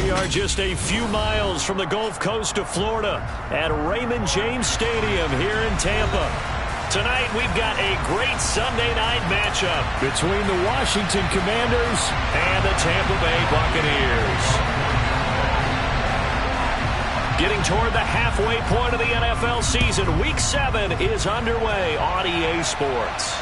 We are just a few miles from the Gulf Coast of Florida at Raymond James Stadium here in Tampa. Tonight we've got a great Sunday night matchup between the Washington Commanders and the Tampa Bay Buccaneers. Getting toward the halfway point of the NFL season, Week 7 is underway on EA Sports.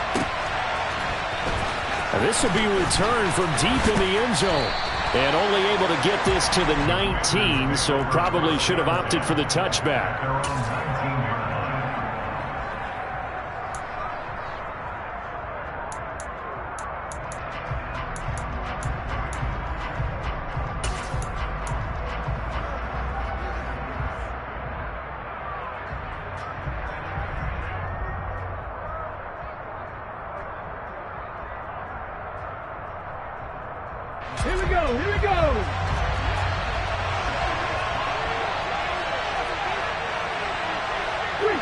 This will be returned from deep in the end zone. And only able to get this to the 19, so probably should have opted for the touchback. Here we go, here we go! Three!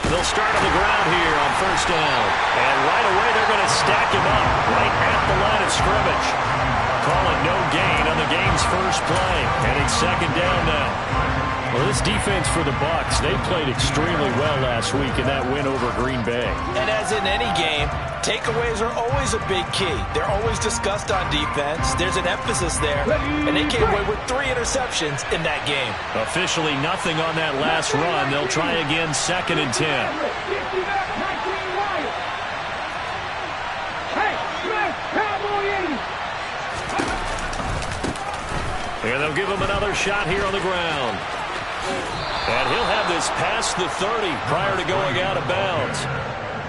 They'll start on the ground here on first down. And right away they're going to stack him up right at the line of scrimmage. Call it no gain on the game's first play. And it's second down now. Well, this defense for the Bucs, they played extremely well last week in that win over Green Bay. And as in any game, takeaways are always a big key. They're always discussed on defense. There's an emphasis there, and they came away with 3 interceptions in that game. Officially nothing on that last run. They'll try again, second and 10. And they'll give him another shot here on the ground. And he'll have this past the 30 prior to going out of bounds.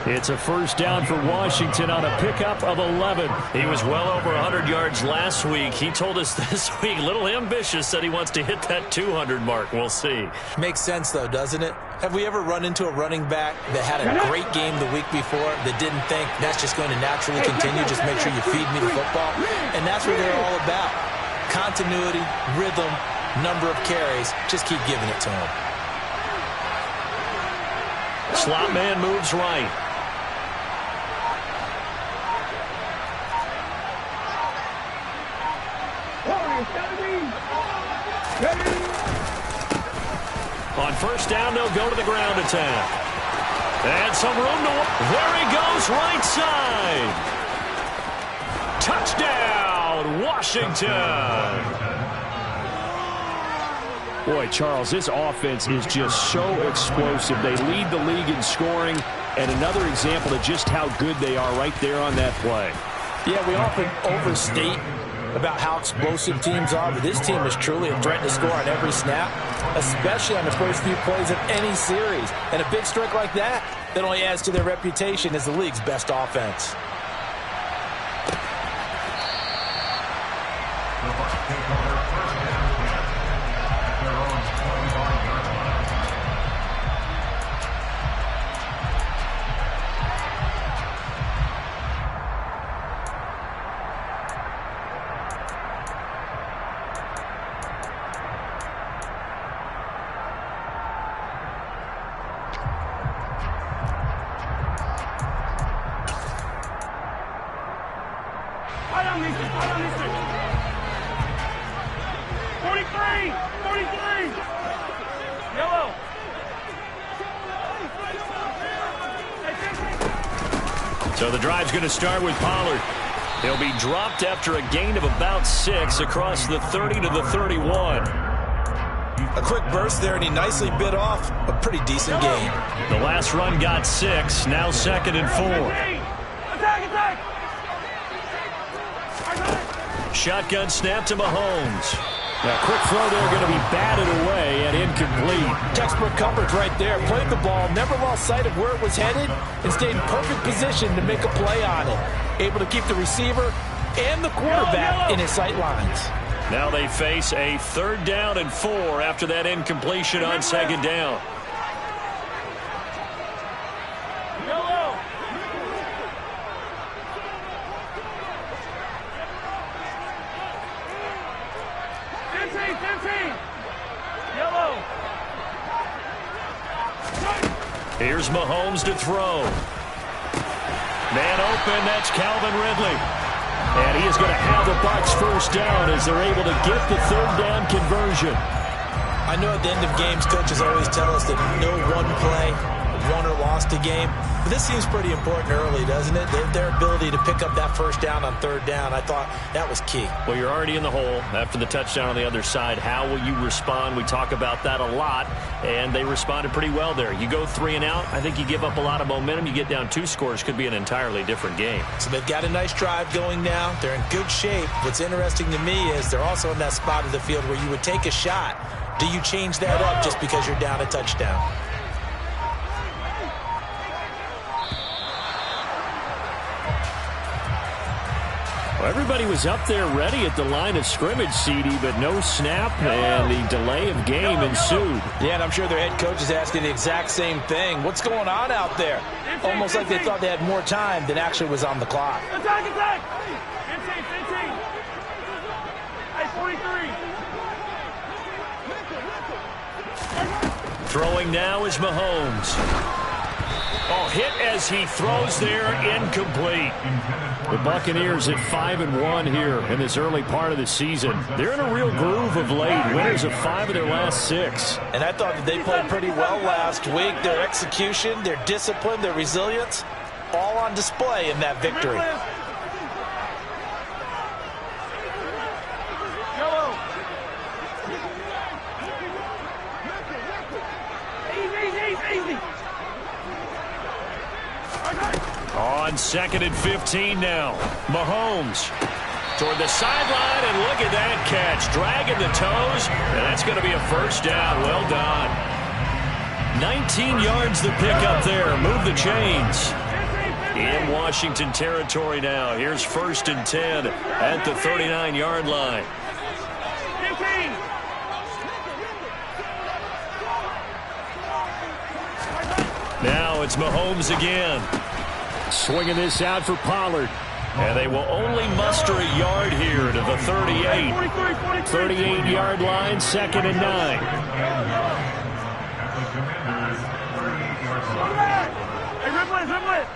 It's a first down for Washington on a pickup of 11. He was well over 100 yards last week. He told us this week, a little ambitious, that he wants to hit that 200 mark. We'll see. Makes sense, though, doesn't it? Have we ever run into a running back that had a great game the week before that didn't think that's just going to naturally continue, just make sure you feed me the football? And that's what they're all about. Continuity, rhythm, number of carries. Just keep giving it to him. Slot man moves right. On first down, they'll go to the ground attack. And some room to... There he goes, right side. Touchdown, Washington. Boy, Charles, this offense is just so explosive. They lead the league in scoring, and another example of just how good they are right there on that play. Yeah, we often overstate about how explosive teams are, but this team is truly a threat to score on every snap, especially on the first few plays of any series. And a big strike like that only adds to their reputation as the league's best offense. So the drive's going to start with Pollard. He'll be dropped after a gain of about 6 across the 30 to the 31. A quick burst there, and he nicely bit off a pretty decent gain. The last run got 6, now second and 4. Shotgun snap to Mahomes. Now, quick throw there, going to be batted away and incomplete. Textbook coverage right there. Played the ball, never lost sight of where it was headed, and stayed in perfect position to make a play on it. Able to keep the receiver and the quarterback in his sight lines. Now they face a 3rd down and 4 after that incompletion on 2nd down. Here's Mahomes to throw. Man open, that's Calvin Ridley. And he is going to have the Bucs first down as they're able to get the third down conversion. I know at the end of games, coaches always tell us that no one play won or lost a game. But this seems pretty important early, doesn't it? Their ability to pick up that first down on third down, I thought that was key. Well, you're already in the hole after the touchdown on the other side. How will you respond? We talk about that a lot, and they responded pretty well there. You go 3 and out, I think you give up a lot of momentum. You get down 2 scores, could be an entirely different game. So they've got a nice drive going now. They're in good shape. What's interesting to me is they're also in that spot of the field where you would take a shot. Do you change that up just because you're down a touchdown? Well, everybody was up there ready at the line of scrimmage, CD, but no snap, and the delay of game ensued. Yeah, and I'm sure their head coach is asking the exact same thing. What's going on out there? Almost like they thought they had more time than actually was on the clock. Attack, attack! 15. Hey, 43. Throwing now is Mahomes. Oh, hit as he throws there, incomplete. The Buccaneers at 5-1 here in this early part of the season. They're in a real groove of late. Winners of 5 of their last 6. And I thought that they played pretty well last week. Their execution, their discipline, their resilience, all on display in that victory. Easy. On 2nd and 15 now. Mahomes toward the sideline, and look at that catch. Dragging the toes, and that's going to be a first down. Well done. 19 yards the pickup there. Move the chains. In Washington territory now. Here's 1st and 10 at the 39-yard line. 15. Now it's Mahomes again. Swinging this out for Pollard. And they will only muster a yard here to the 38. 38-yard line, 2nd and 9. Hey, ripple it.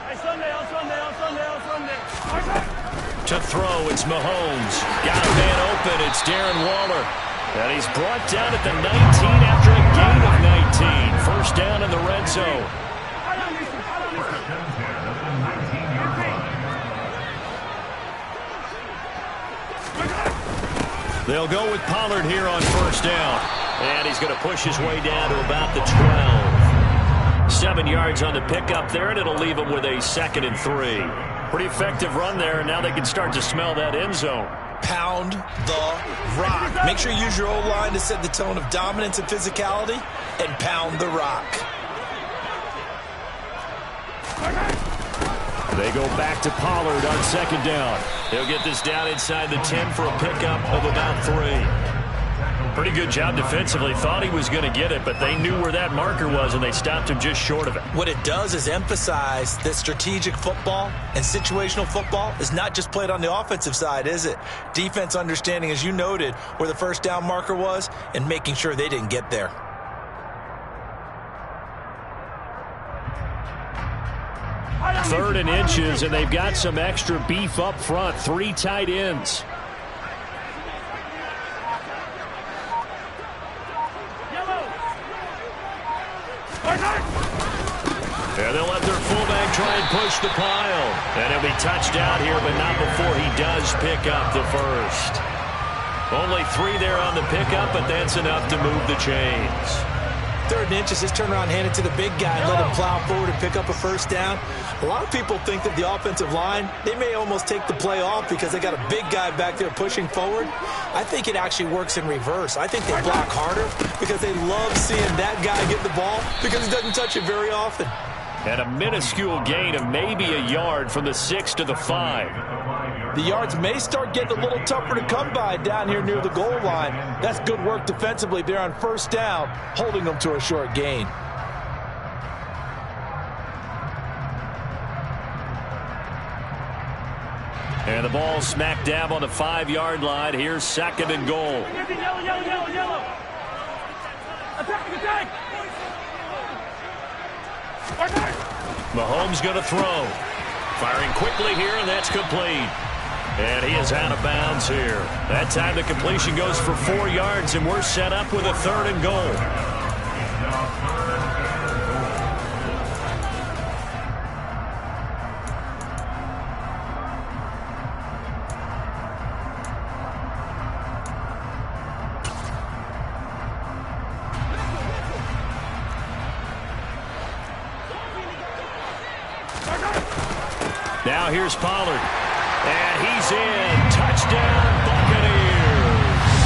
Hey, Sunday. To throw, it's Mahomes. Got a man open, it's Darren Waller. And he's brought down at the 19 after a gain of 19. First down in the red zone. They'll go with Pollard here on first down. And he's going to push his way down to about the 12. 7 yards on the pickup there, and it'll leave him with a 2nd and 3. Pretty effective run there, and now they can start to smell that end zone. Pound the rock. Make sure you use your O-line to set the tone of dominance and physicality, and pound the rock. They go back to Pollard on 2nd down. He'll get this down inside the 10 for a pickup of about 3. Pretty good job defensively. Thought he was going to get it, but they knew where that marker was, and they stopped him just short of it. What it does is emphasize that strategic football and situational football is not just played on the offensive side, is it? Defense understanding, as you noted, where the first down marker was and making sure they didn't get there. Third and inches, and they've got some extra beef up front. 3 tight ends. And they'll let their fullback try and push the pile. And he'll be touched out here, but not before he does pick up the first. Only 3 there on the pickup, but that's enough to move the chains. 3rd and inches, just turn around, hand it to the big guy, and let him plow forward and pick up a first down. A lot of people think that the offensive line, they may almost take the play off because they got a big guy back there pushing forward. I think it actually works in reverse. I think they block harder because they love seeing that guy get the ball because he doesn't touch it very often. And a minuscule gain of maybe a yard from the 6 to the 5. The yards may start getting a little tougher to come by down here near the goal line. That's good work defensively there on first down, holding them to a short gain. And the ball smack dab on the 5-yard line. Here's 2nd and goal. Attack, attack! Mahomes going to throw. Firing quickly here, and that's complete. And he is out of bounds here. That time the completion goes for 4 yards, and we're set up with a 3rd and goal. Now here's Pollard. And he's in. Touchdown, Buccaneers.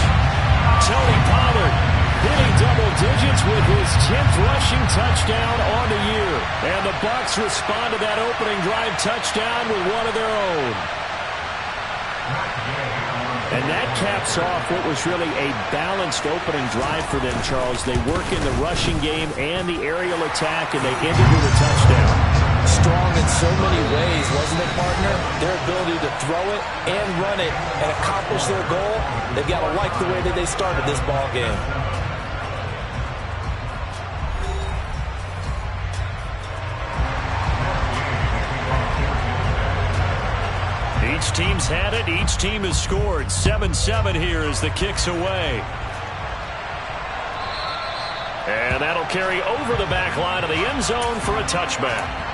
Tony Pollard hitting double digits with his 10th rushing touchdown on the year. And the Bucs respond to that opening drive touchdown with one of their own. And that caps off what was really a balanced opening drive for them, Charles. They work in the rushing game and the aerial attack, and they ended with a touchdown. Strong in so many ways, wasn't it, partner? Their ability to throw it and run it and accomplish their goal, they've got to like the way that they started this ball game. Each team's had it. Each team has scored. 7-7 here as the kick's away. And that'll carry over the back line of the end zone for a touchback.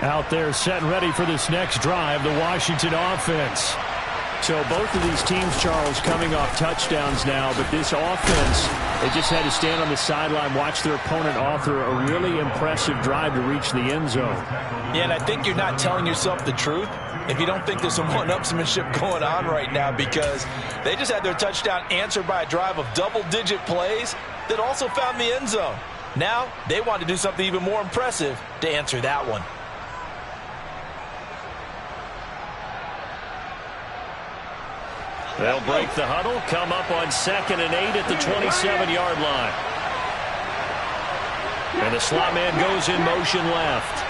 Out there set and ready for this next drive, the Washington offense. So both of these teams, Charles, coming off touchdowns now, but this offense, they just had to stand on the sideline, watch their opponent author a really impressive drive to reach the end zone. Yeah, and I think you're not telling yourself the truth if you don't think there's some one-upsmanship going on right now, because they just had their touchdown answered by a drive of double-digit plays that also found the end zone. Now they want to do something even more impressive to answer that one. They'll break the huddle, come up on 2nd and 8 at the 27-yard line. And the slot man goes in motion left.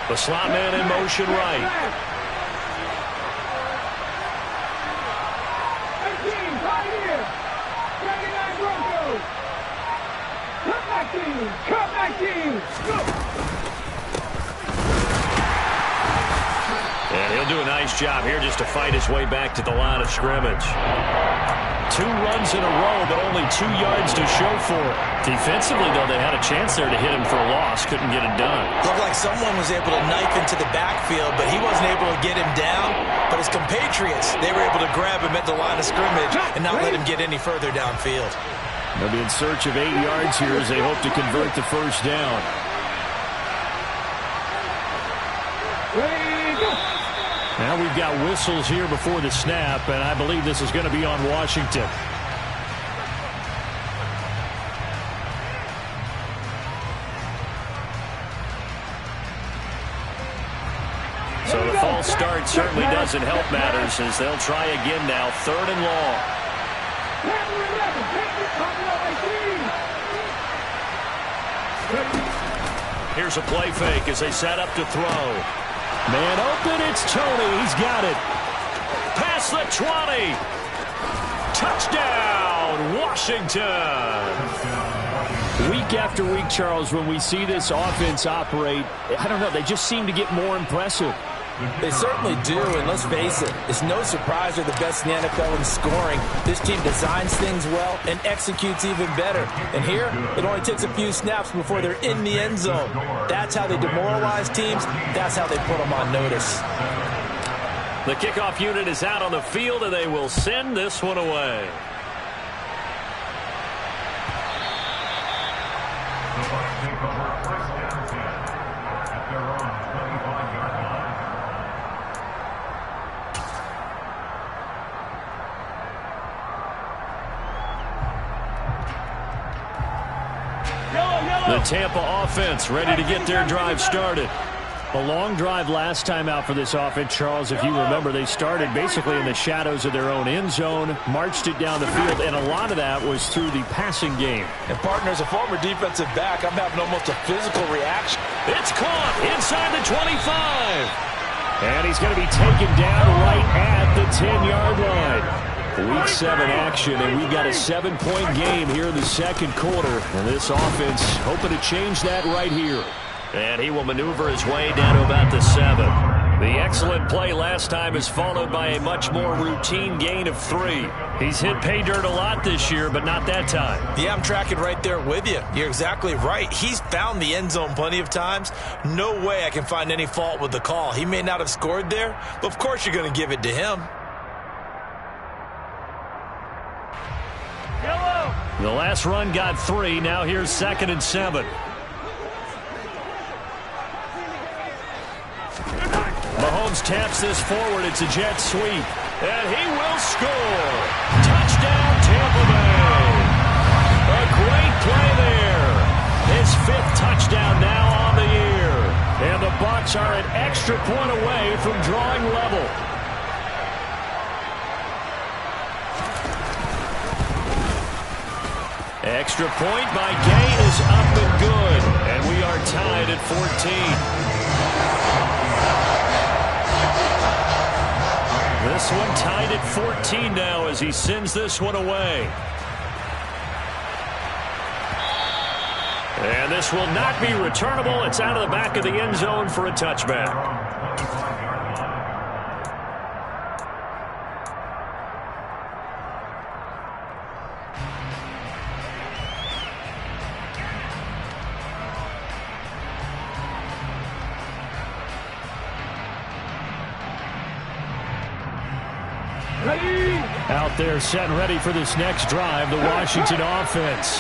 The slot man in motion right. Cut back team! Go! And he'll do a nice job here just to fight his way back to the line of scrimmage. 2 runs in a row, but only 2 yards to show for it. Defensively, though, they had a chance there to hit him for a loss. Couldn't get it done. Looked like someone was able to knife into the backfield, but he wasn't able to get him down. But his compatriots, they were able to grab him at the line of scrimmage and not let him get any further downfield. They'll be in search of 8 yards here as they hope to convert the first down. Now we've got whistles here before the snap, and I believe this is going to be on Washington. So the false start certainly doesn't help matters as they'll try again now, 3rd and long. Here's a play fake as they set up to throw. Man open, it's Tony. He's got it. Past the 20. Touchdown, Washington. Week after week, Charles, when we see this offense operate, I don't know, they just seem to get more impressive. They certainly do, and let's face it, it's no surprise they're the best in the NFL in scoring. This team designs things well and executes even better. And here, it only takes a few snaps before they're in the end zone. That's how they demoralize teams. That's how they put them on notice. The kickoff unit is out on the field, and they will send this one away. The Tampa offense ready to get their drive started. A long drive last time out for this offense, Charles. If you remember, they started basically in the shadows of their own end zone, marched it down the field, and a lot of that was through the passing game. And, partner, as a former defensive back, I'm having almost a physical reaction. It's caught inside the 25. And he's going to be taken down right at the 10-yard line. Week 7 action, and we've got a 7-point game here in the second quarter. And this offense hoping to change that right here. And he will maneuver his way down to about the 7. The excellent play last time is followed by a much more routine gain of 3. He's hit pay dirt a lot this year, but not that time. Yeah, I'm tracking right there with you. You're exactly right. He's found the end zone plenty of times. No way I can find any fault with the call. He may not have scored there, but of course you're going to give it to him. Yellow. The last run got 3. Now here's 2nd and 7. Mahomes taps this forward. It's a jet sweep. And he will score. Touchdown, Tampa Bay. A great play there. His 5th touchdown now on the year. And the Bucs are an extra point away from drawing level. Extra point by Gay is up and good. And we are tied at 14. This one tied at 14 now as he sends this one away. And this will not be returnable. It's out of the back of the end zone for a touchback. Out there set and ready for this next drive, the Washington offense.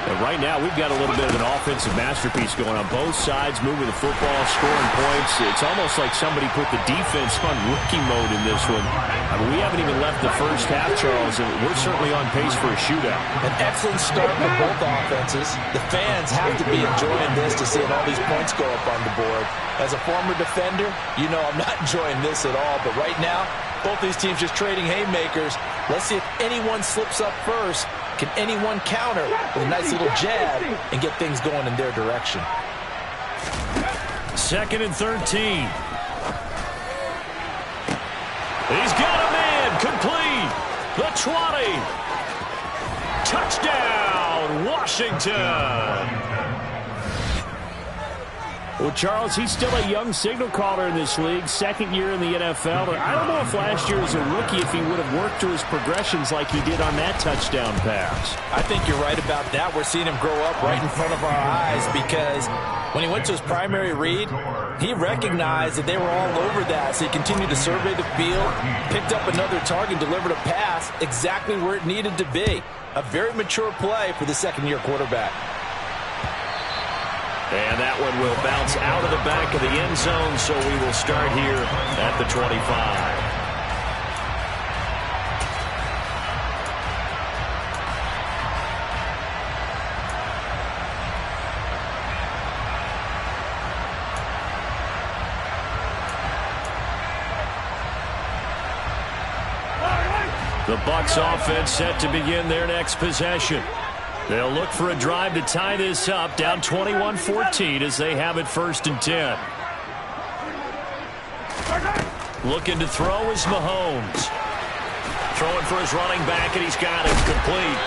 And right now, we've got a little bit of an offensive masterpiece going on both sides, moving the football, scoring points. It's almost like somebody put the defense on rookie mode in this one. I mean, we haven't even left the first half, Charles, and we're certainly on pace for a shootout. An excellent start for both offenses. The fans have to be enjoying this to see all these points go up on the board. As a former defender, you know I'm not enjoying this at all, but right now, both these teams just trading haymakers. Let's see if anyone slips up first. Can anyone counter with a nice little jab and get things going in their direction? 2nd and 13. He's got a man complete. The 20. Touchdown, Washington. Well, Charles, he's still a young signal caller in this league, 2nd year in the NFL. But I don't know if last year as a rookie, if he would have worked through his progressions like he did on that touchdown pass. I think you're right about that. We're seeing him grow up right in front of our eyes because when he went to his primary read, he recognized that they were all over that. So he continued to survey the field, picked up another target, delivered a pass exactly where it needed to be. A very mature play for the 2nd-year quarterback. And that one will bounce out of the back of the end zone, so we will start here at the 25. The Bucs offense set to begin their next possession. They'll look for a drive to tie this up, down 21-14 as they have it 1st and 10. Looking to throw is Mahomes. Throwing for his running back, and he's got it complete.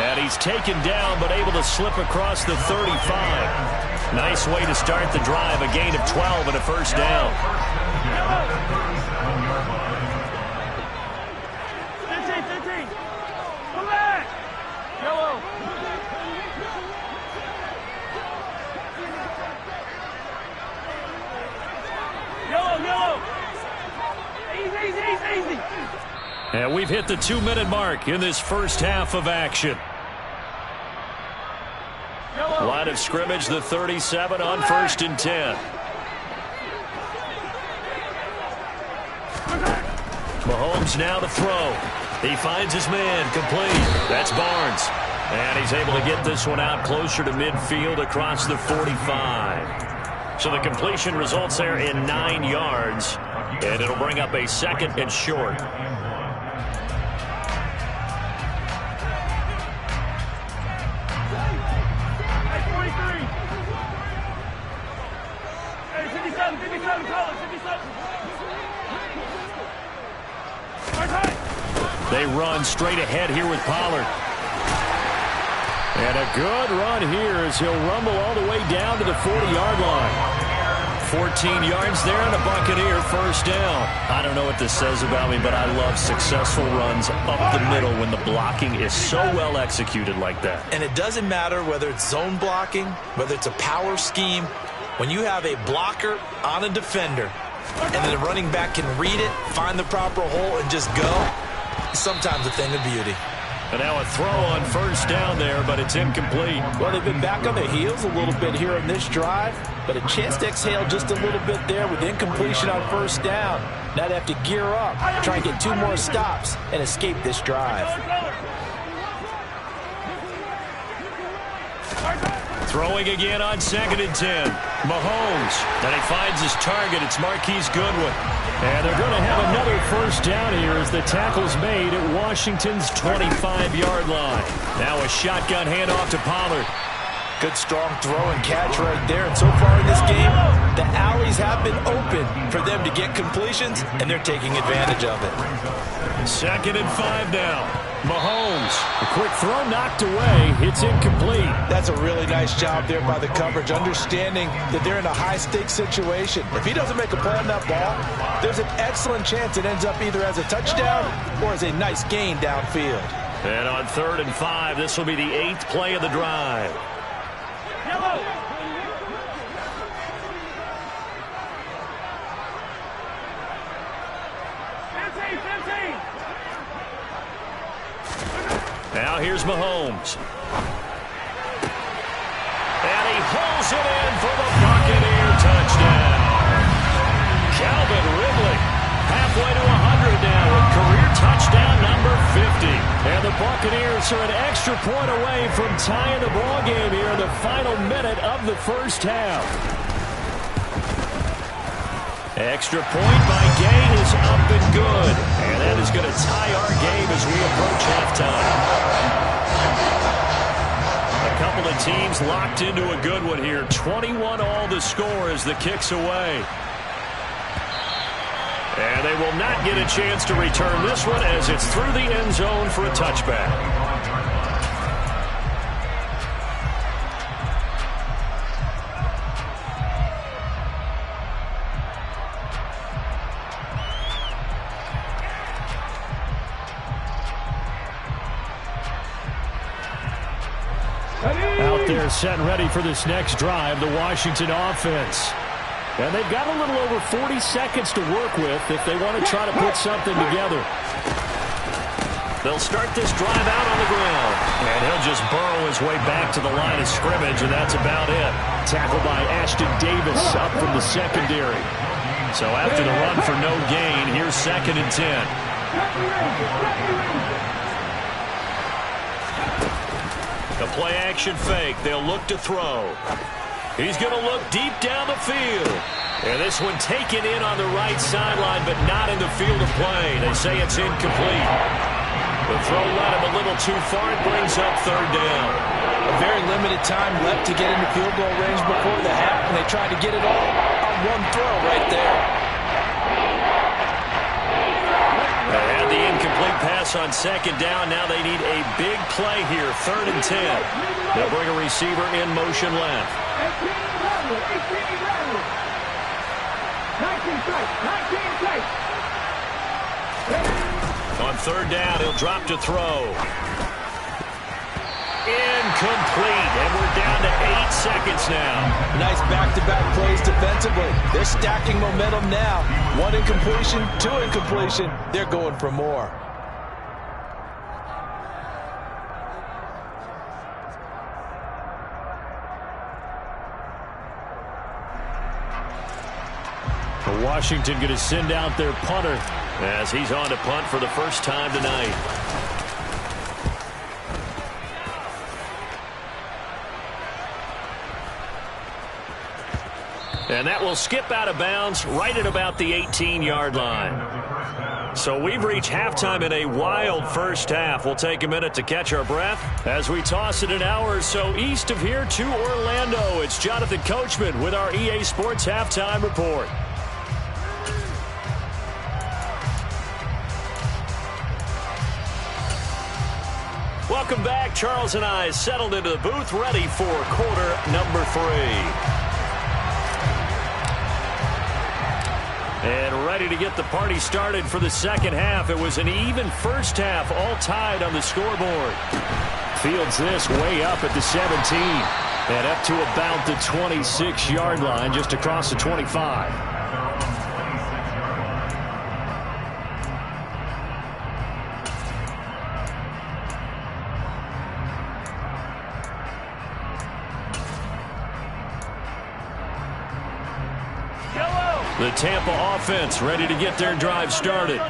And he's taken down, but able to slip across the 35. Nice way to start the drive, a gain of 12 and a 1st down. And we've hit the 2-minute mark in this first half of action. Line of scrimmage, the 37 on 1st and 10. Mahomes now to throw. He finds his man complete. That's Barnes. And he's able to get this one out closer to midfield across the 45. So the completion results there in 9 yards, and it'll bring up a 2nd and short. They run straight ahead here with Pollard. And a good run here as he'll rumble all the way down to the 40-yard line. 14 yards there and a Buccaneer first down. I don't know what this says about me, but I love successful runs up the middle when the blocking is so well executed like that. And it doesn't matter whether it's zone blocking, whether it's a power scheme. When you have a blocker on a defender and then the running back can read it, find the proper hole, and just go, sometimes a thing of beauty. And now a throw on first down there, but it's incomplete. Well, they've been back on their heels a little bit here on this drive, but a chance to exhale just a little bit there with incompletion on first down. Now they have to gear up, try and get 2 more stops, and escape this drive. Throwing again on 2nd and 10. Mahomes. And he finds his target. It's Marquise Goodwin. And they're going to have another first down here as the tackle's made at Washington's 25-yard line. Now a shotgun handoff to Pollard. Good strong throw and catch right there. And so far in this game, the alleys have been open for them to get completions, and they're taking advantage of it. 2nd and 5 now. Mahomes. A quick throw knocked away. It's incomplete. That's a really nice job there by the coverage, understanding that they're in a high-stakes situation. If he doesn't make a play on that ball, there's an excellent chance it ends up either as a touchdown or as a nice gain downfield. And on 3rd and 5, this will be the 8th play of the drive. Now here's Mahomes. And he hauls it in for the Buccaneer touchdown. Calvin Ridley halfway to 100 now with career touchdown number 50. And the Buccaneers are an extra point away from tying the ball game here in the final minute of the first half. Extra point by Gain is up and good. And that is going to tie our game as we approach halftime. A couple of teams locked into a good one here. 21 all the score as the kick's away. And they will not get a chance to return this one as it's through the end zone for a touchback. Out there set and ready for this next drive, the Washington offense. And they've got a little over 40 seconds to work with if they want to try to put something together. They'll start this drive out on the ground. And he'll just burrow his way back to the line of scrimmage, and that's about it. Tackled by Ashton Davis up from the secondary. So after the run for no gain, here's 2nd and 10. The play action fake. They'll look to throw. He's going to look deep down the field. And this one taken in on the right sideline, but not in the field of play. They say it's incomplete. The throw led him a little too far. It brings up 3rd down. A very limited time left to get into field goal range before the half, and they tried to get it all on one throw right there. They had the incomplete pass on 2nd down. Now they need a big play here, 3rd and 10. They'll bring a receiver in motion left. 19 strikes. On 3rd down, he'll drop to throw. Incomplete, and we're down to 8 seconds now. Nice back-to-back plays defensively. They're stacking momentum now. 1 incompletion, 2 incompletion. They're going for more. Washington going to send out their punter as he's on to punt for the first time tonight. And that will skip out of bounds right at about the 18-yard line. So we've reached halftime in a wild first half. We'll take a minute to catch our breath as we toss it an hour or so east of here to Orlando. It's Jonathan Coachman with our EA Sports Halftime Report. Welcome back. Charles and I settled into the booth, ready for quarter number 3. And ready to get the party started for the second half. It was an even first half, all tied on the scoreboard. Fields this way up at the 17 and up to about the 26-yard line, just across the 25. The Tampa offense ready to get their drive started.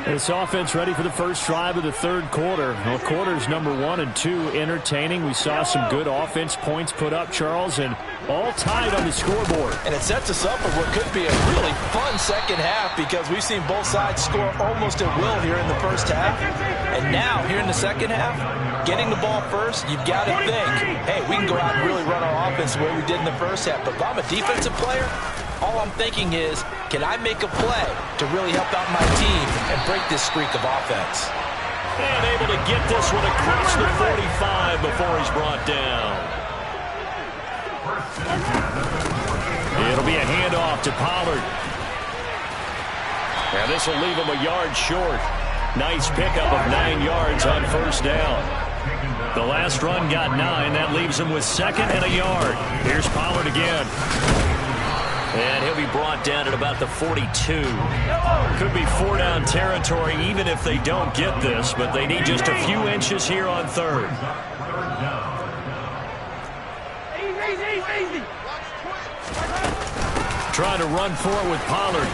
This offense ready for the first drive of the third quarter. Well, quarters number 1 and 2 entertaining. We saw some good offense points put up, Charles, and all tied on the scoreboard. And it sets us up for what could be a really fun second half because we've seen both sides score almost at will here in the first half. And now, here in the second half, getting the ball first, you've got to think, hey, we can go out and really run our offense the way we did in the first half. But if I'm a defensive player, all I'm thinking is, can I make a play to really help out my team and break this streak of offense? And able to get this one across the 45 before he's brought down. It'll be a handoff to Pollard. And this will leave him a yard short. Nice pickup of 9 yards on first down. The last run got 9. That leaves him with 2nd and a yard. Here's Pollard again. And he'll be brought down at about the 42. Could be 4-down territory even if they don't get this, but they need just a few inches here on third. Easy. Trying to run for it with Pollard.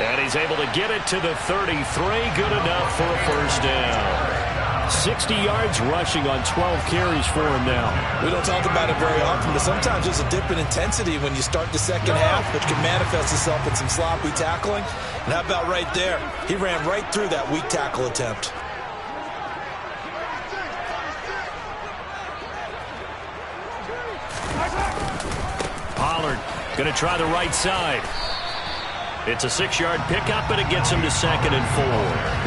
And he's able to get it to the 33. Good enough for a first down. 60 yards rushing on 12 carries for him now. We don't talk about it very often, but sometimes there's a dip in intensity when you start the second half, which can manifest itself in some sloppy tackling. And how about right there? He ran right through that weak tackle attempt. Pollard going to try the right side. It's a 6-yard pickup, but it gets him to 2nd and 4.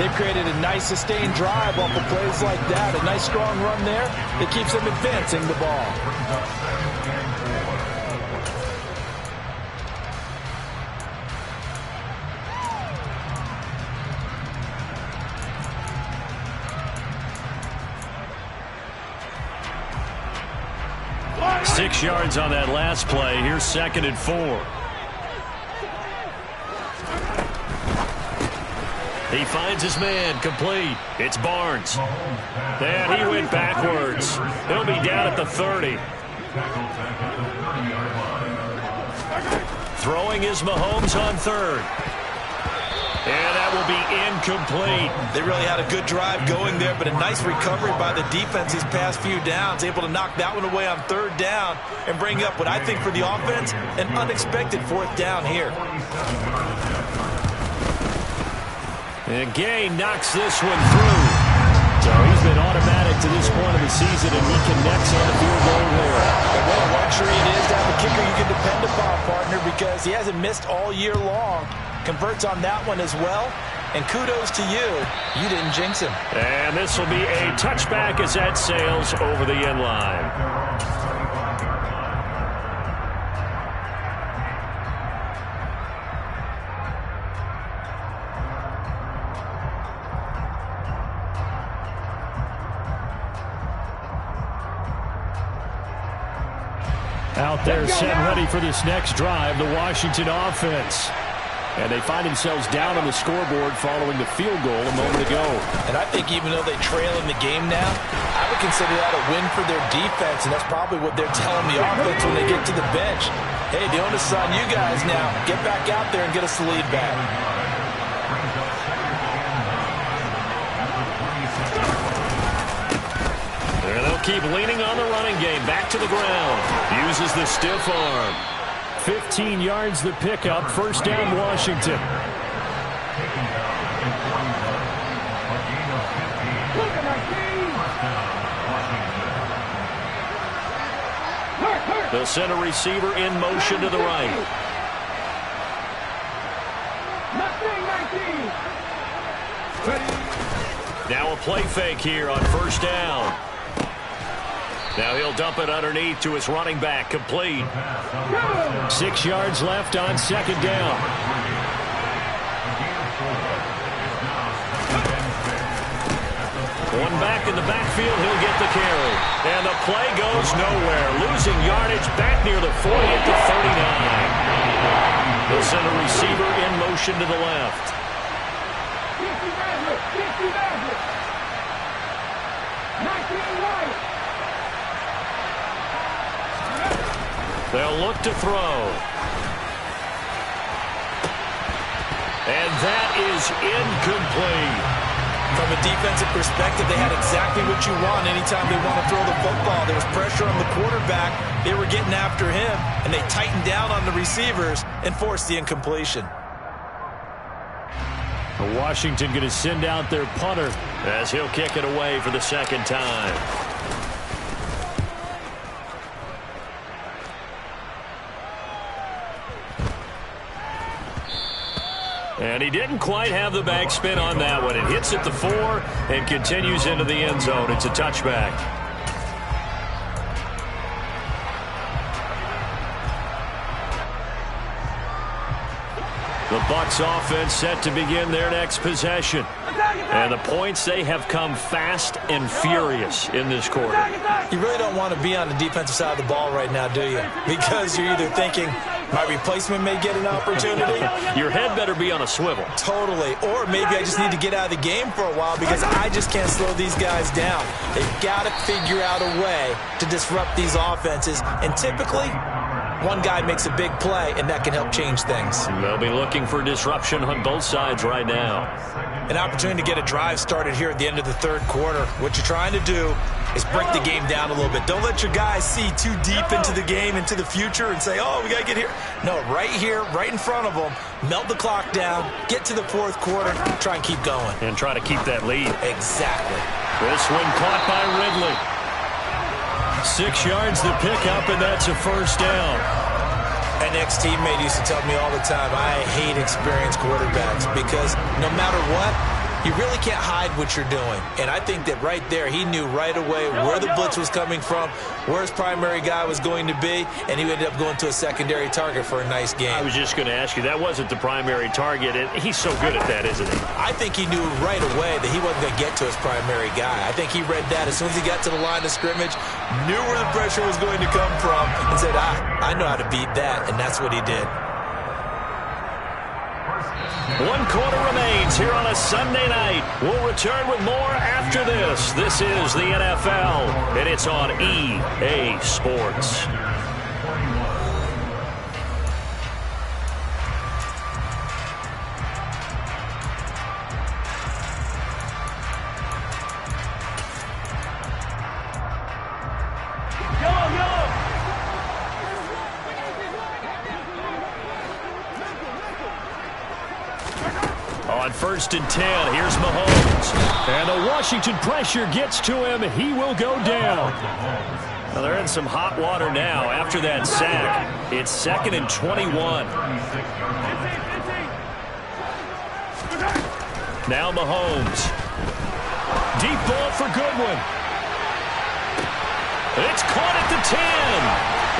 They've created a nice sustained drive off of plays like that. A nice strong run there that keeps them advancing the ball. Six yards on that last play. Here's 2nd and 4. He finds his man, complete. It's Barnes. And he went backwards. He'll be down at the 30. Throwing is Mahomes on third. And that will be incomplete. They really had a good drive going there, but a nice recovery by the defense these past few downs, able to knock that one away on third down and bring up what I think for the offense, an unexpected 4th down here. And Gay knocks this one through. So he's been automatic to this point of the season, and he connects on the field goal there. And what a luxury it is to have a kicker you can depend upon, partner, because he hasn't missed all year long. Converts on that one as well. And kudos to you. You didn't jinx him. And this will be a touchback as that sails over the end line. Out there, set ready for this next drive, the Washington offense. And they find themselves down on the scoreboard following the field goal a moment ago. And I think even though they trail in the game now, I would consider that a win for their defense, and that's probably what they're telling the offense when they get to the bench. Hey, the onus is on you guys now. Get back out there and get us the lead back. And they'll keep leaning on the running game. Back to the ground. Uses the stiff arm. 15 yards the pickup. First down, Washington. They'll send a receiver in motion to the right. Now a play fake here on first down. Now he'll dump it underneath to his running back. Complete. 6 yards left on second down. One back in the backfield, he'll get the carry. And the play goes nowhere. Losing yardage back near the 40 at the 39. They'll send a receiver in motion to the left. They'll look to throw. And that is incomplete. From a defensive perspective, they had exactly what you want anytime they want to throw the football. There was pressure on the quarterback. They were getting after him, and they tightened down on the receivers and forced the incompletion. Washington going to send out their punter as he'll kick it away for the second time. And he didn't quite have the backspin on that one. It hits at the 4 and continues into the end zone. It's a touchback. The Bucs offense set to begin their next possession. And the points, they have come fast and furious in this quarter. You really don't want to be on the defensive side of the ball right now, do you? Because you're either thinking, my replacement may get an opportunity. Your head better be on a swivel. Totally. Or maybe I just need to get out of the game for a while because I just can't slow these guys down. They've got to figure out a way to disrupt these offenses. And typically, one guy makes a big play, and that can help change things. They'll be looking for disruption on both sides right now. An opportunity to get a drive started here at the end of the third quarter. What you're trying to do is break the game down a little bit. Don't let your guys see too deep into the game, into the future, and say, oh, we got to get here. No, right here, right in front of them, melt the clock down, get to the fourth quarter, try and keep going. And try to keep that lead. Exactly. This one caught by Ridley. 6 yards the pickup, and that's a first down. An ex-teammate used to tell me all the time, I hate experienced quarterbacks because no matter what, you really can't hide what you're doing. And I think that right there, he knew right away where the blitz was coming from, where his primary guy was going to be, and he ended up going to a secondary target for a nice game. I was just going to ask you, that wasn't the primary target, and he's so good at that, isn't he? I think he knew right away that he wasn't going to get to his primary guy. I think he read that as soon as he got to the line of scrimmage, knew where the pressure was going to come from, and said, I know how to beat that, and that's what he did. 1 quarter remains here on a Sunday night. We'll return with more after this. This is the NFL, and it's on EA Sports. On 1st and 10, here's Mahomes. And the Washington pressure gets to him. He will go down. Well, they're in some hot water now after that sack. It's 2nd and 21. Now Mahomes. Deep ball for Goodwin. It's caught at the 10.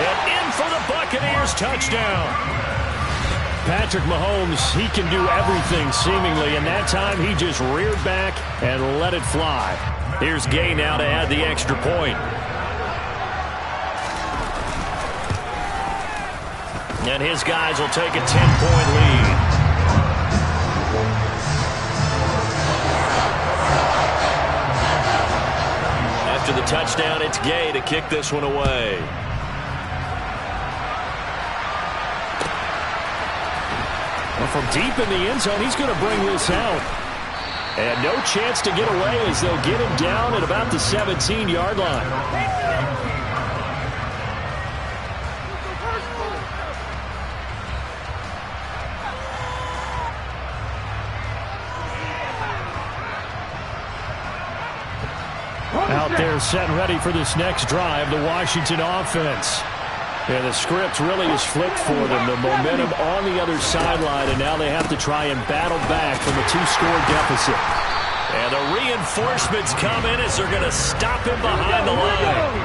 And in for the Buccaneers touchdown. Patrick Mahomes, he can do everything seemingly, and that time he just reared back and let it fly. Here's Gay now to add the extra point. And his guys will take a 10-point lead. After the touchdown, it's Gay to kick this one away. From deep in the end zone, he's going to bring this out. And no chance to get away as they'll get him down at about the 17-yard line. Out there set and ready for this next drive, the Washington offense. And the script really is flipped for them. The momentum on the other sideline, and now they have to try and battle back from a 2-score deficit. And the reinforcements come in as they're going to stop him behind the line.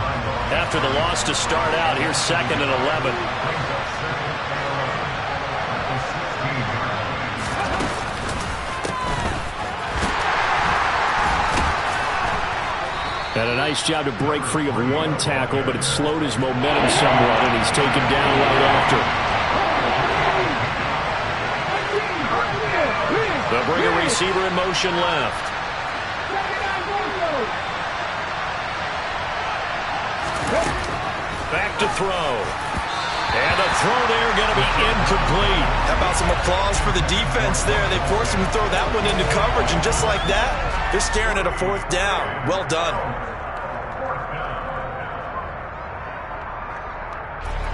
After the loss to start out, here's 2nd and 11. And a nice job to break free of one tackle, but it slowed his momentum somewhat, and he's taken down right after. They'll bring a receiver in motion left. Back to throw. And the throw there going to be incomplete. How about some applause for the defense there? They forced him to throw that one into coverage, and just like that, they're staring at a 4th down. Well done.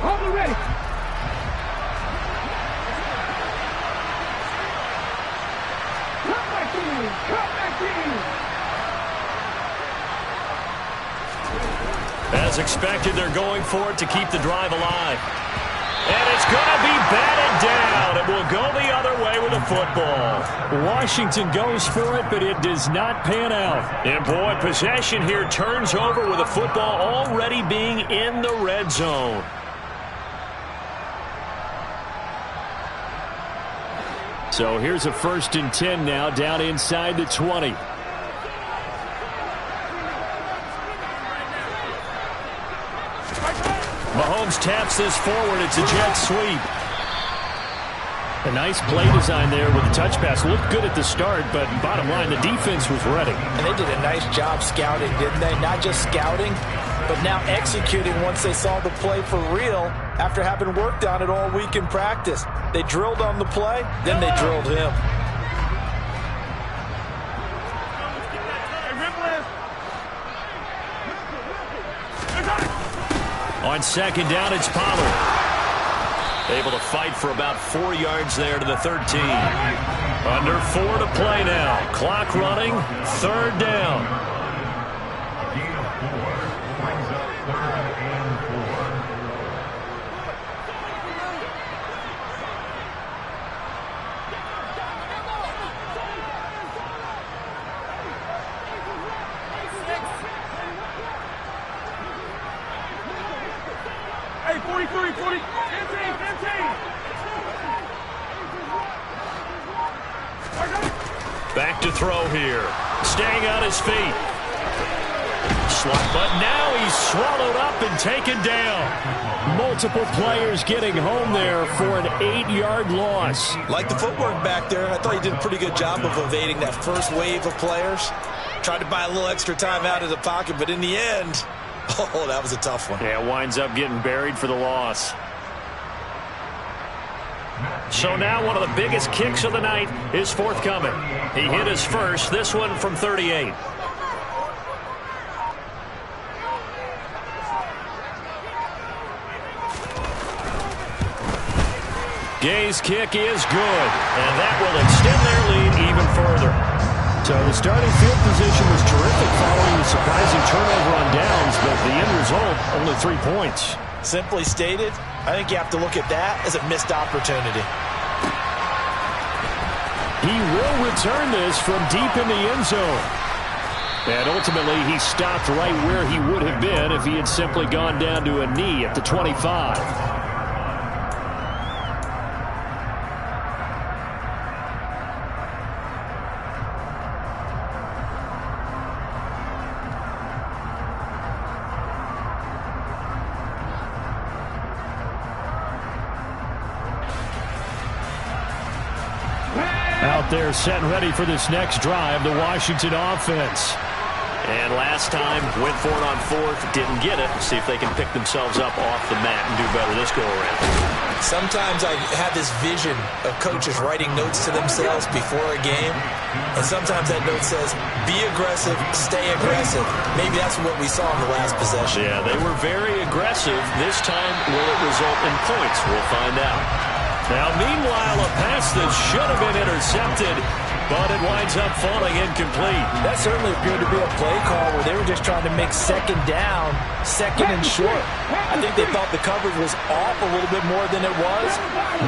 Hold it ready. Come back in. Come back in. As expected, they're going for it to keep the drive alive. And it's going to be batted down. It will go the other way with the football. Washington goes for it, but it does not pan out. And boy, possession here turns over with the football already being in the red zone. So here's a 1st and 10 now, down inside the 20. Mahomes taps this forward. It's a jet sweep. A nice play design there with the touch pass. Looked good at the start, but bottom line, the defense was ready. And they did a nice job scouting, didn't they? Not just scouting, but now executing once they saw the play for real after having worked on it all week in practice. They drilled on the play, then they drilled him. On 2nd down, it's Pollard. Able to fight for about 4 yards there to the 13. Under 4 to play now. Clock running. 3rd down. Hey, 43, 40, 15. Back to throw here. Staying on his feet. Slot, but now he's swallowed up and taken down. Multiple players getting home there for an 8-yard loss. Like the footwork back there, I thought he did a pretty good job of evading that first wave of players. Tried to buy a little extra time out of the pocket, but in the end, oh, that was a tough one. Yeah, winds up getting buried for the loss. So now one of the biggest kicks of the night is forthcoming. He hit his first, this one from 38. Gay's kick is good, and that will extend their lead even further. So the starting field position was terrific following the surprising turnover on downs, but the end result, only 3 points. Simply stated, I think you have to look at that as a missed opportunity. He will return this from deep in the end zone. And ultimately, he stopped right where he would have been if he had simply gone down to a knee at the 25. Out there set and ready for this next drive, the Washington offense. And last time, went for it on fourth, didn't get it. See if they can pick themselves up off the mat and do better this go-around. Sometimes I have this vision of coaches writing notes to themselves before a game, and sometimes that note says, be aggressive, stay aggressive. Maybe that's what we saw in the last possession. Yeah, they were very aggressive. This time, will it result in points? We'll find out. Now, meanwhile, a pass that should have been intercepted, but it winds up falling incomplete. That certainly appeared to be a play call where they were just trying to make second down, second and short. I think they thought the coverage was off a little bit more than it was.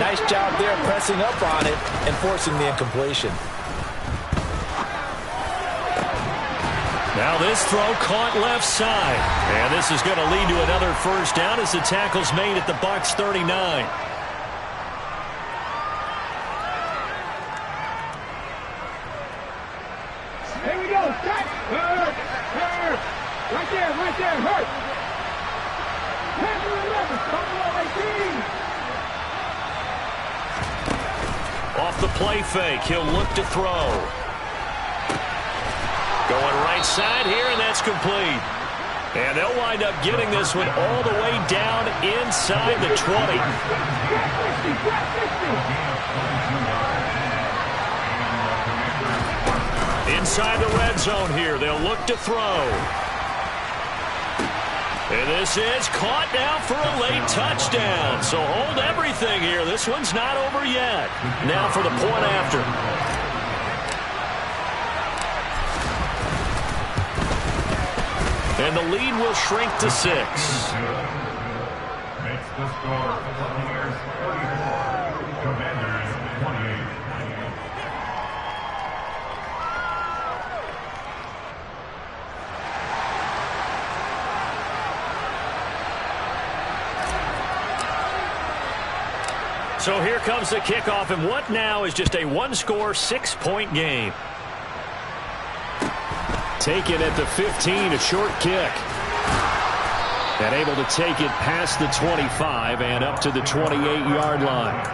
Nice job there pressing up on it and forcing the incompletion. Now this throw caught left side. And this is going to lead to another first down as the tackle's made at the Bucs 39. Here we go. Stop. Hurt. Right there. Hurt. Pass to the left. Off the play fake, he'll look to throw. Going right side here, and that's complete. And they'll wind up getting this one all the way down inside the 20. Inside the red zone here, they'll look to throw. And this is caught now for a late touchdown. So hold everything here. This one's not over yet. Now for the point after. And the lead will shrink to 6. Makes the score Buccaneers 34, Commanders 28. So here comes the kickoff, and what now is just a one-score, 6-point game. Taken at the 15, a short kick. And able to take it past the 25 and up to the 28-yard line.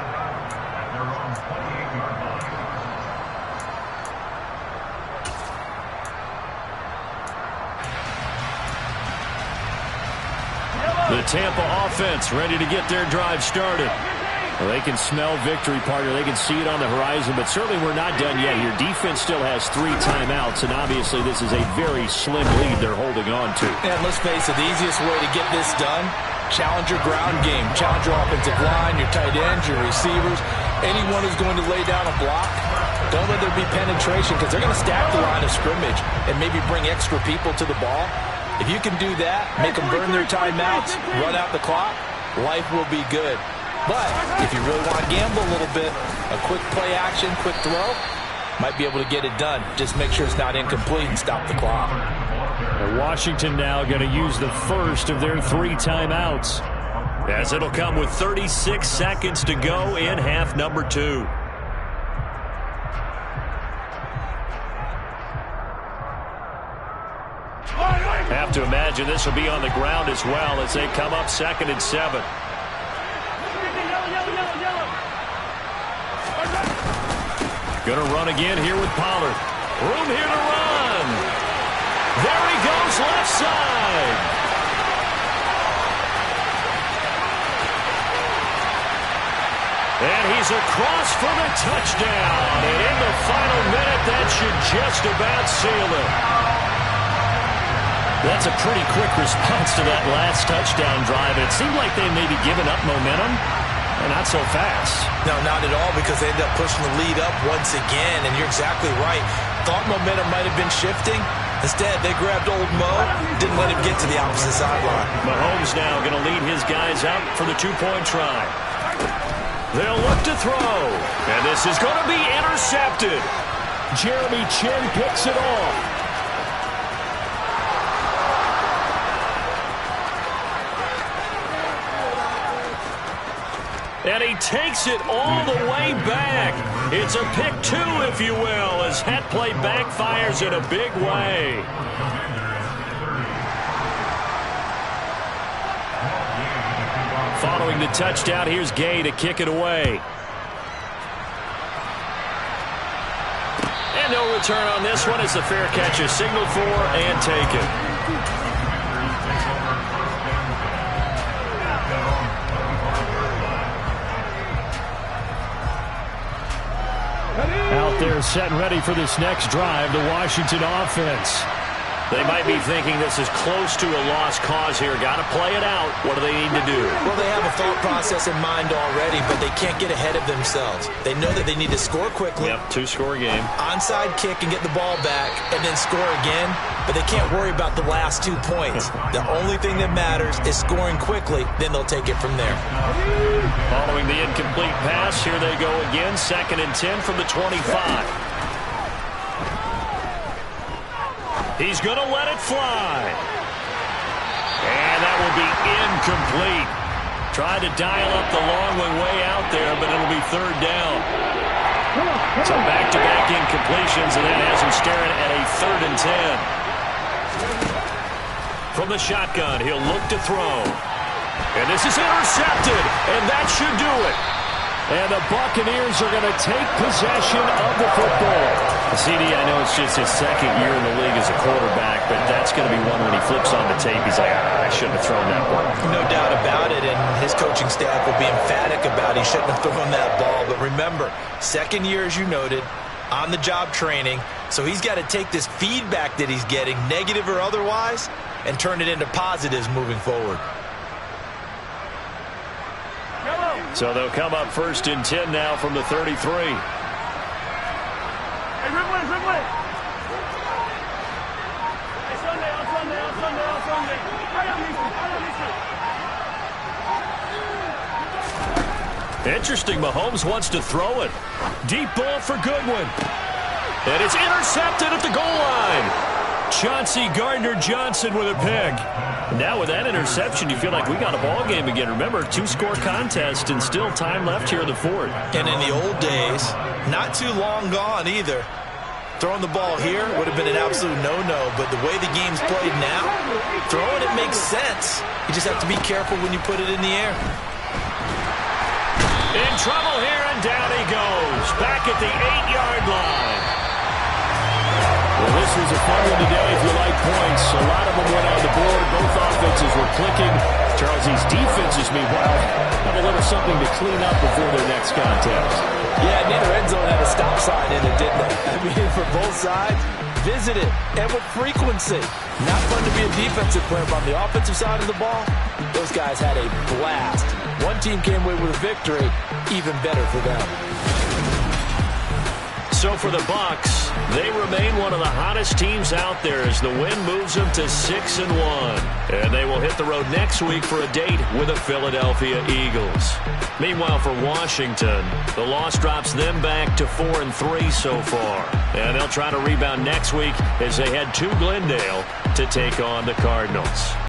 The Tampa offense ready to get their drive started. Well, they can smell victory, partner. They can see it on the horizon, but certainly we're not done yet here. Defense still has 3 timeouts, and obviously this is a very slim lead they're holding on to. And let's face it, the easiest way to get this done, challenge your ground game. Challenge your offensive line, your tight ends, your receivers, anyone who's going to lay down a block. Don't let there be penetration because they're going to stack the line of scrimmage and maybe bring extra people to the ball. If you can do that, make them burn their timeouts, run out the clock, life will be good. But if you really want to gamble a little bit, a quick play action, quick throw, might be able to get it done. Just make sure it's not incomplete and stop the clock. And Washington now going to use the first of their 3 timeouts, as it'll come with 36 seconds to go in half number 2. Have to imagine this will be on the ground as well as they come up 2nd and 7. Going to run again here with Pollard. Room here to run. There he goes, left side. And he's across for the touchdown. And in the final minute, that should just about seal it. That's a pretty quick response to that last touchdown drive. It seemed like they may be giving up momentum. Not so fast. No, not at all, because they end up pushing the lead up once again, and you're exactly right. Thought momentum might have been shifting. Instead, they grabbed old Mo, didn't let him get to the opposite sideline. Mahomes now going to lead his guys out for the 2-point try. They'll look to throw, and this is going to be intercepted. Jeremy Chin picks it off. And he takes it all the way back. It's a pick 2, if you will, as that play backfires in a big way. Following the touchdown, here's Gay to kick it away. And And no return on this one as the fair catch is signaled for and taken. Out there set and ready for this next drive, the Washington offense. They might be thinking this is close to a lost cause here. Got to play it out. What do they need to do? Well, they have a thought process in mind already, but they can't get ahead of themselves. They know that they need to score quickly. Yep, two-score game. Onside kick and get the ball back and then score again, but they can't worry about the last 2 points. The only thing that matters is scoring quickly, then they'll take it from there. Following the incomplete pass, here they go again. 2nd and 10 from the 25. He's going to let it fly. And that will be incomplete. Tried to dial up the long one way out there, but it'll be 3rd down. So back-to-back incompletions, and that has him staring at a 3rd and 10. From the shotgun, he'll look to throw. And this is intercepted, and that should do it. And the Buccaneers are going to take possession of the football. CD, I know it's just his 2nd year in the league as a quarterback, but that's going to be one when he flips on the tape. He's like, I shouldn't have thrown that ball. No doubt about it, and his coaching staff will be emphatic about he shouldn't have thrown that ball. But remember, 2nd year, as you noted, on-the-job training, so he's got to take this feedback that he's getting, negative or otherwise, and turn it into positives moving forward. So they'll come up 1st and 10 now from the 33. Interesting, Mahomes wants to throw it. Deep ball for Goodwin. And it's intercepted at the goal line. Chauncey Gardner-Johnson with a pick. Now with that interception, you feel like we got a ball game again. Remember, 2-score contest and still time left here in the 4th. And in the old days, not too long gone either, throwing the ball here would have been an absolute no-no. But the way the game's played now, throwing it makes sense. You just have to be careful when you put it in the air. In trouble here, and down he goes. Back at the 8-yard line. Well, this was a fun one today if you like points. A lot of them went on the board. Both offenses were clicking. Charles's defenses, meanwhile, have a little something to clean up before their next contest. Yeah, neither end zone had a stop sign in it, didn't they? I mean, for both sides, visit it, and with frequency. Not fun to be a defensive player, but on the offensive side of the ball, those guys had a blast. One team came away with a victory, even better for them. So for the Bucs, they remain one of the hottest teams out there as the win moves them to 6-1. And they will hit the road next week for a date with the Philadelphia Eagles. Meanwhile, for Washington, the loss drops them back to 4-3 so far. And they'll try to rebound next week as they head to Glendale to take on the Cardinals.